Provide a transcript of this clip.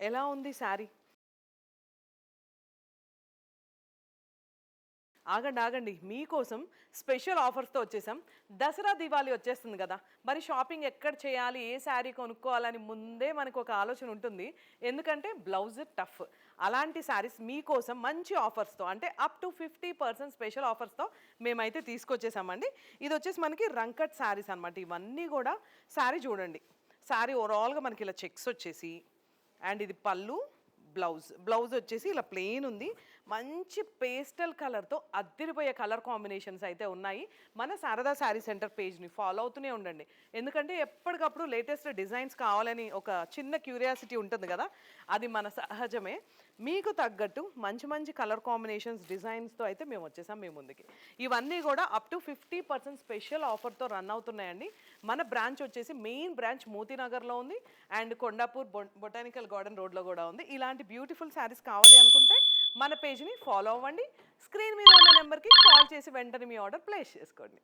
ఎలా ఉంది శారీ? ఆగండి, ఆగండి. మీకోసం స్పెషల్ ఆఫర్స్‌తో వచ్చేసాం. దసరా, దీవాళి వచ్చేస్తుంది గదా! మరి షాపింగ్ ఎక్కడ చేయాలి? ఏ శారీ కొనుక్కోవాలని ముందే మనకొక ఆలోచన ఉంటుంది. ఎందుకంటే బ్లౌజ్ టఫ్. అలాంటి శారీస్ మీకోసం మంచి ఆఫర్స్‌తో అంటే అప్ టు 50% స్పెషల్ ఆఫర్స్‌తో మేమైతే తీసుకొచ్చేసామండి. ఇదొచ్చేసి మనకి రంకట్ శారీస్ అనమాట. ఇవన్నీ గూడా శారీ చూడండి. శారీ ఓవరాల్‌గా మనకి ఇలా చెక్స్ వచ్చేసి అండ్ ఇది పళ్ళు, బ్లౌజ్ వచ్చేసి ఇలా ప్లెయిన్ ఉంది. మంచి పేస్టల్ కలర్‌తో అద్దిరిపోయే కలర్ కాంబినేషన్స్ అయితే ఉన్నాయి. మన శారదా శారీ సెంటర్ పేజ్‌ని ఫాలో అవుతూనే ఉండండి. ఎందుకంటే ఎప్పటికప్పుడు లేటెస్ట్ డిజైన్స్ కావాలని ఒక చిన్న క్యూరియాసిటీ ఉంటుంది గదా! అది మన సహజమే. మీకు తగ్గట్టు మంచి మంచి కలర్ కాంబినేషన్స్, డిజైన్స్‌తో అయితే మేము వచ్చేసాం మీ ముందుకి. ఇవన్నీ గూడా అప్ టు 50% స్పెషల్ ఆఫర్‌తో రన్ అవుతున్నాయండి. మన బ్రాంచ్ వచ్చేసి మెయిన్ బ్రాంచ్ మోతీనగర్‌లో ఉంది. అండ్ కొండాపూర్ బొటానికల్ గార్డెన్ రోడ్‌లో గూడా ఉంది. ఇలాంటి బ్యూటిఫుల్ శారీస్ కావాలి అనుకుంటే మన పేజ్‌ని ఫాలో అవ్వండి. స్క్రీన్ మీద ఉన్న నెంబర్‌కి కాల్ చేసి వెంటనే మీ ఆర్డర్ ప్లేస్ చేసుకోండి.